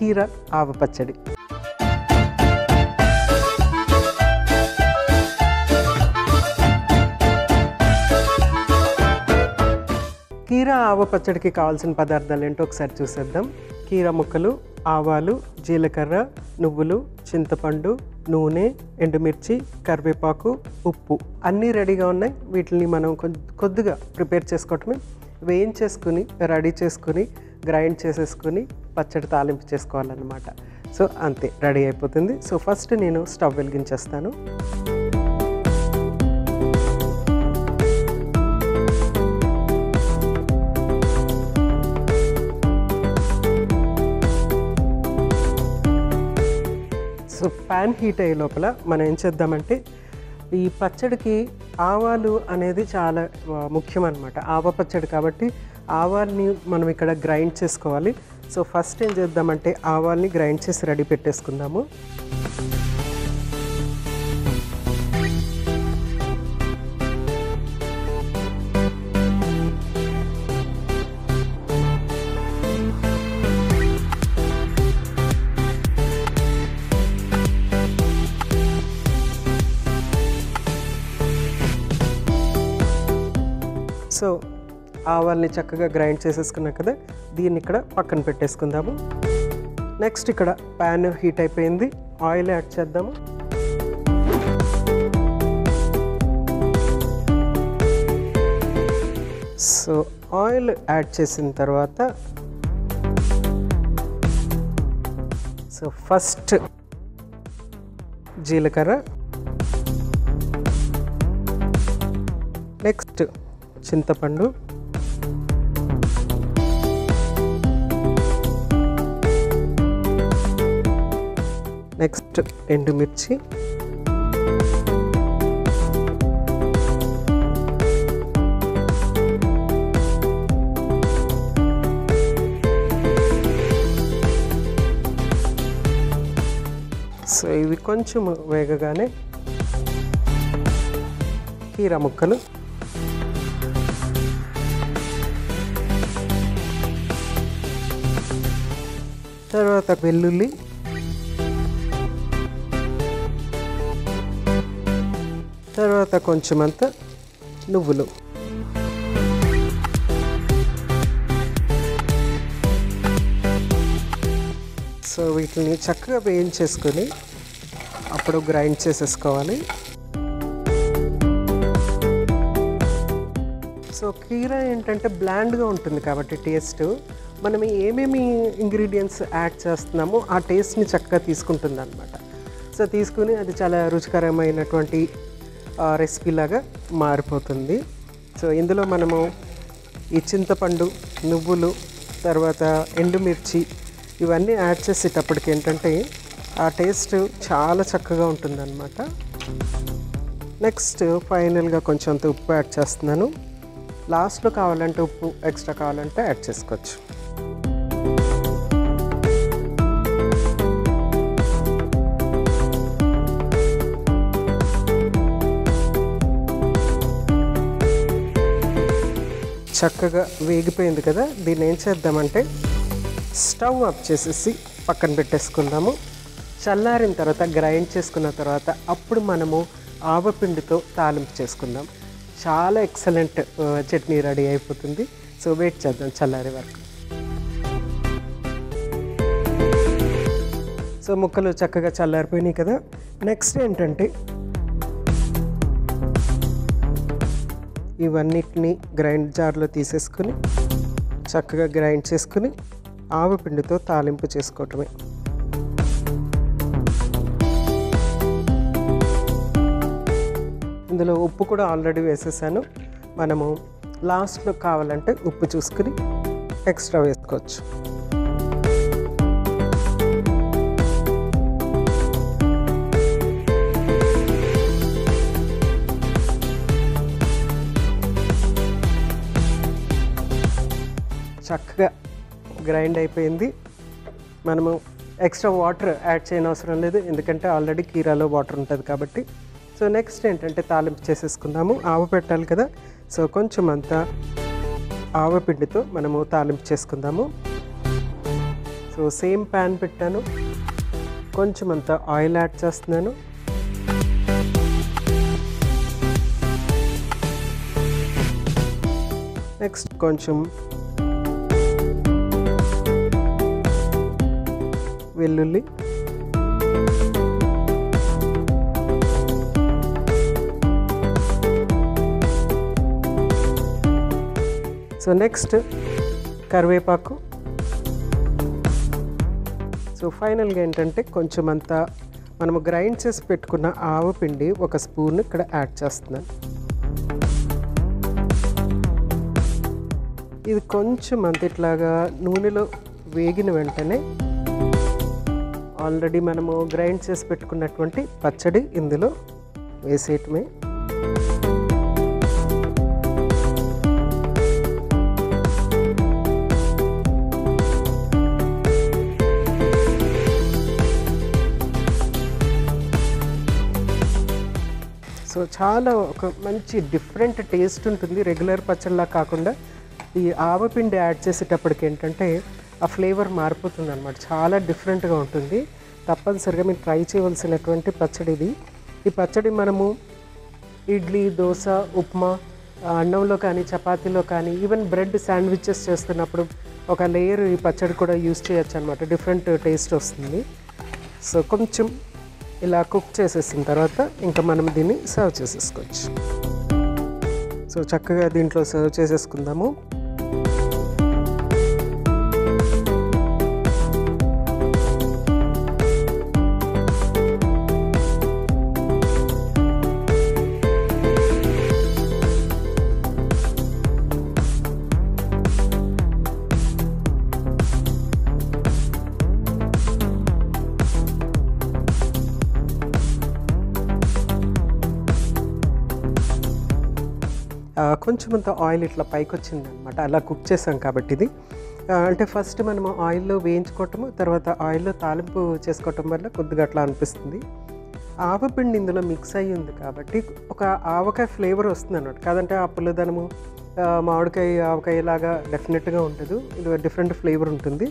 కీరా ఆవ పచ్చడి. కీరా ఆవ పచ్చడికి కావాల్సిన పదార్థాలు ఏంటో ఒకసారి చూసేద్దాం. కీరా ముక్కలు, ఆవాలు, జీలకర్ర, నువ్వులు, చింతపండు, నూనె, ఎండుమిర్చి, కరివేపాకు, ఉప్పు అన్నీ రెడీగా ఉన్నాయి. వీటిని మనం కొద్దిగా ప్రిపేర్ చేసుకోవటమే. వేయించేసుకుని రెడీ చేసుకుని గ్రైండ్ చేసేసుకుని పచ్చడి తాలింపు చేసుకోవాలన్నమాట. సో అంతే, రెడీ అయిపోతుంది. సో ఫస్ట్ నేను స్టవ్ వెలిగించేస్తాను. సో ప్యాన్ హీట్ అయ్యే లోపల మనం ఏం చేద్దామంటే, ఈ పచ్చడికి ఆవాలు అనేది చాలా ముఖ్యం అన్నమాట. ఆవ పచ్చడి కాబట్టి ఆవాల్ని మనం ఇక్కడ గ్రైండ్ చేసుకోవాలి. సో ఫస్ట్ ఏం చేద్దామంటే ఆవాల్ని గ్రైండ్ చేసి రెడీ పెట్టేసుకుందాము. సో ఆవాల్ని చక్కగా గ్రైండ్ చేసేసుకున్నాం కదా, దీన్ని ఇక్కడ పక్కన పెట్టేసుకుందాము. నెక్స్ట్ ఇక్కడ ప్యాన్ హీట్ అయిపోయింది, ఆయిల్ యాడ్ చేద్దాము. సో ఆయిల్ యాడ్ చేసిన తర్వాత సో ఫస్ట్ జీలకర్ర, నెక్స్ట్ చింతపండు, నెక్స్ట్ ఎండుమిర్చి, సో ఇవి కొంచెం వేగగానే కీరా ముక్కలు, తర్వాత వెల్లుల్లి, తర్వాత కొంచెం అంత నువ్వులు, సో వీటిని చక్కగా వేయించేసుకొని అప్పుడు గ్రైండ్ చేసేసుకోవాలి. సో కీరా ఏంటంటే బ్లాండ్గా ఉంటుంది కాబట్టి టేస్ట్, మనం ఏమేమి ఇంగ్రీడియంట్స్ యాడ్ చేస్తున్నామో ఆ టేస్ట్ని చక్కగా తీసుకుంటుంది అనమాట. సో తీసుకుని అది చాలా రుచికరమైనటువంటి రెసిపీ లాగా మారిపోతుంది. సో ఇందులో మనము ఈ చింతపండు, నువ్వులు, తర్వాత ఎండుమిర్చి ఇవన్నీ యాడ్ చేసేటప్పటికి ఏంటంటే ఆ టేస్ట్ చాలా చక్కగా ఉంటుందన్నమాట. నెక్స్ట్ ఫైనల్గా కొంచెం అంత ఉప్పు యాడ్ చేస్తున్నాను. లాస్ట్లో కావాలంటే ఉప్పు ఎక్స్ట్రా కావాలంటే యాడ్ చేసుకోవచ్చు. చక్కగా వేగిపోయింది కదా, దీన్ని ఏం చేద్దామంటే స్టవ్ ఆఫ్ చేసేసి పక్కన పెట్టేసుకుందాము. చల్లారిన తర్వాత గ్రైండ్ చేసుకున్న తర్వాత అప్పుడు మనము ఆవపిండితో తాలింపు చేసుకుందాం. చాలా ఎక్సలెంట్ చట్నీ రెడీ అయిపోతుంది. సో వెయిట్ చేద్దాం చల్లారే వరకు. సో ముక్కలు చక్కగా చల్లారిపోయినాయి కదా, నెక్స్ట్ ఏంటంటే ఇవన్నిటిని గ్రైండ్ జార్లో తీసేసుకుని చక్కగా గ్రైండ్ చేసుకుని ఆవపిండితో తాలింపు చేసుకోవటమే. ఇందులో ఉప్పు కూడా ఆల్రెడీ వేసేసాను. మనము లాస్ట్లో కావాలంటే ఉప్పు చూసుకుని ఎక్స్ట్రా వేసుకోవచ్చు. చక్కగా గ్రైండ్ అయిపోయింది. మనము ఎక్స్ట్రా వాటర్ యాడ్ చేయని అవసరం లేదు, ఎందుకంటే ఆల్రెడీ కీరాలో వాటర్ ఉంటుంది కాబట్టి. సో నెక్స్ట్ ఏంటంటే తాలింపు చేసేసుకుందాము. ఆవు పెట్టాలి కదా, సో కొంచెం అంతా ఆవపిండితో మనము తాలింపు చేసుకుందాము. సో సేమ్ ప్యాన్ పెట్టాను, కొంచెం అంత ఆయిల్ యాడ్ చేస్తున్నాను. నెక్స్ట్ కొంచెం వెల్లుల్లి, సో నెక్స్ట్ కరివేపాకు. సో ఫైనల్గా ఏంటంటే కొంచెం అంతా మనము గ్రైండ్ చేసి పెట్టుకున్న ఆవపిండి ఒక స్పూన్ ఇక్కడ యాడ్ చేస్తున్నాను. ఇది కొంచెం అంత ఇట్లాగా నూనెలో వేగిన వెంటనే ఆల్రెడీ మనము గ్రైండ్ చేసి పెట్టుకున్నటువంటి పచ్చడి ఇందులో వేసేయటమే. సో చాలా ఒక మంచి డిఫరెంట్ టేస్ట్ ఉంటుంది, రెగ్యులర్ పచ్చడిలా కాకుండా. ఈ ఆవపిండి యాడ్ చేసేటప్పటికి ఏంటంటే ఆ ఫ్లేవర్ మారిపోతుంది అనమాట, చాలా డిఫరెంట్గా ఉంటుంది. తప్పనిసరిగా మీరు ట్రై చేయవలసినటువంటి పచ్చడి ఇది. ఈ పచ్చడి మనము ఇడ్లీ, దోశ, ఉప్మా, అన్నంలో కానీ చపాతీలో కానీ ఈవెన్ బ్రెడ్ శాండ్విచెస్ చేస్తున్నప్పుడు ఒక లేయర్ ఈ పచ్చడి కూడా యూస్ చేయొచ్చు అనమాట, డిఫరెంట్ టేస్ట్ వస్తుంది. సో కొంచెం ఇలా కుక్ చేసేసిన తర్వాత ఇంకా మనం దీన్ని సర్వ్ చేసేసుకోవచ్చు. సో చక్కగా దీంట్లో సర్వ్ చేసేసుకుందాము. కొంచెం అంత ఆయిల్ ఇట్లా పైకి వచ్చింది అనమాట, అలా కుక్ చేసాం కాబట్టి. ఇది అంటే ఫస్ట్ మనము ఆయిల్లో వేయించుకోవటము, తర్వాత ఆయిల్లో తాలింపు చేసుకోవటం వల్ల కొద్దిగా అట్లా అనిపిస్తుంది. ఆవపిండి ఇందులో మిక్స్ అయ్యి ఉంది కాబట్టి ఒక ఆవకాయ ఫ్లేవర్ వస్తుంది అన్నమాట. కాదంటే ఆ పుల్లదనము మామిడికాయ ఆవకాయ లాగా డెఫినెట్గా ఉండదు, ఇది డిఫరెంట్ ఫ్లేవర్ ఉంటుంది.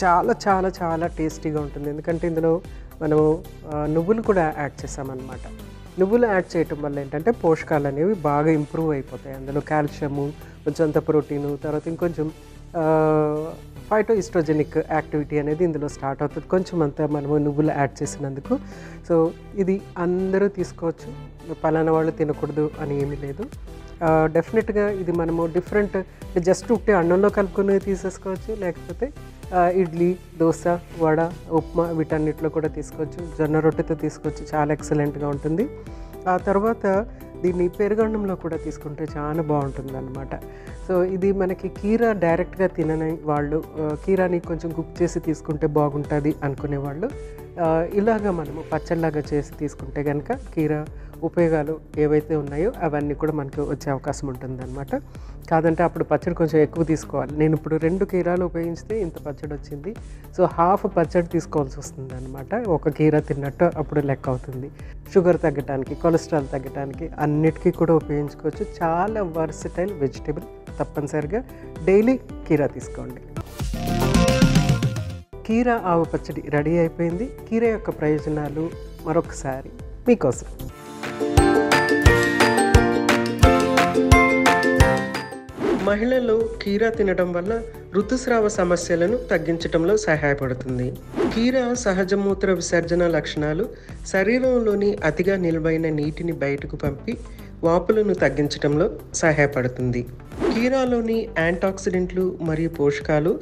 చాలా చాలా చాలా టేస్టీగా ఉంటుంది, ఎందుకంటే ఇందులో మనము నువ్వులు కూడా యాడ్ చేసామన్నమాట. నువ్వులు యాడ్ చేయటం వల్ల ఏంటంటే పోషకాలు అనేవి బాగా ఇంప్రూవ్ అయిపోతాయి. అందులో కాల్షియము, కొంచెం అంత ప్రోటీను, తర్వాత ఇంకొంచెం ఫైటో ఈస్ట్రోజెనిక్ యాక్టివిటీ అనేది ఇందులో స్టార్ట్ అవుతుంది కొంచెం అంతా మనము నువ్వులు యాడ్ చేసినందుకు. సో ఇది అందరూ తీసుకోవచ్చు, పలానా వాళ్ళు తినకూడదు అని ఏమీ లేదు. డెఫినెట్గా ఇది మనము డిఫరెంట్, జస్ట్ ఉట్టి అన్నంలో కలుపుకొని తీసేసుకోవచ్చు, లేకపోతే ఇడ్లీ, దోశ, వడ, ఉప్మా వీటన్నిటిలో కూడా తీసుకోవచ్చు, జొన్న రొట్టెతో తీసుకోవచ్చు, చాలా ఎక్సలెంట్గా ఉంటుంది. ఆ తర్వాత దీన్ని పెరుగన్నంలో కూడా తీసుకుంటే చాలా బాగుంటుంది అన్నమాట. సో ఇది మనకి కీరా డైరెక్ట్గా తినని వాళ్ళు, కీరాని కొంచెం కుక్ చేసి తీసుకుంటే బాగుంటుంది అనుకునే వాళ్ళు ఇలాగా మనము పచ్చళ్ళలాగా చేసి తీసుకుంటే కనుక కీరా ఉపయోగాలు ఏవైతే ఉన్నాయో అవన్నీ కూడా మనకు వచ్చే అవకాశం ఉంటుంది అనమాట. కాదంటే అప్పుడు పచ్చడి కొంచెం ఎక్కువ తీసుకోవాలి. నేను ఇప్పుడు 2 కీరాలు ఉపయోగిస్తే ఇంత పచ్చడి వచ్చింది, సో హాఫ్ పచ్చడి తీసుకోవాల్సి వస్తుంది అనమాట. ఒక కీరా తిన్నట్టు అప్పుడు లెక్క అవుతుంది. షుగర్ తగ్గటానికి, కొలెస్ట్రాల్ తగ్గటానికి అన్నిటికీ కూడా ఉపయోగించుకోవచ్చు. చాలా వర్సిటైల్ వెజిటేబుల్. తప్పనిసరిగా డైలీ కీరా తీసుకోండి. కీరా ఆవు పచ్చడి రెడీ అయిపోయింది. కీరా యొక్క ప్రయోజనాలు మరొకసారి మీకోసం. మహిళలు కీరా తినడం వల్ల ఋతుస్రావ సమస్యలను తగ్గించడంలో సహాయపడుతుంది. కీరా సహజ మూత్ర విసర్జన లక్షణాలు శరీరంలోని అతిగా నిల్వైన నీటిని బయటకు పంపి వాపులను తగ్గించడంలో సహాయపడుతుంది. కీరాలోని యాంటాక్సిడెంట్లు మరియు పోషకాలు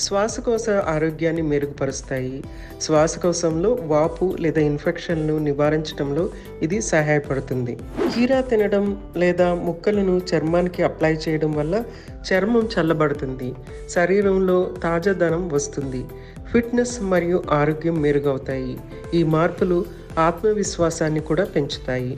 శ్వాసకోశ ఆరోగ్యాన్ని మెరుగుపరుస్తాయి. శ్వాసకోశంలో వాపు లేదా ఇన్ఫెక్షన్లు నివారించడంలో ఇది సహాయపడుతుంది. కీరా తినడం లేదా ముక్కలను చర్మానికి అప్లై చేయడం వల్ల చర్మం చల్లబడుతుంది, శరీరంలో తాజాదనం వస్తుంది, ఫిట్నెస్ మరియు ఆరోగ్యం మెరుగవుతాయి. ఈ మార్పులు ఆత్మవిశ్వాసాన్ని కూడా పెంచుతాయి.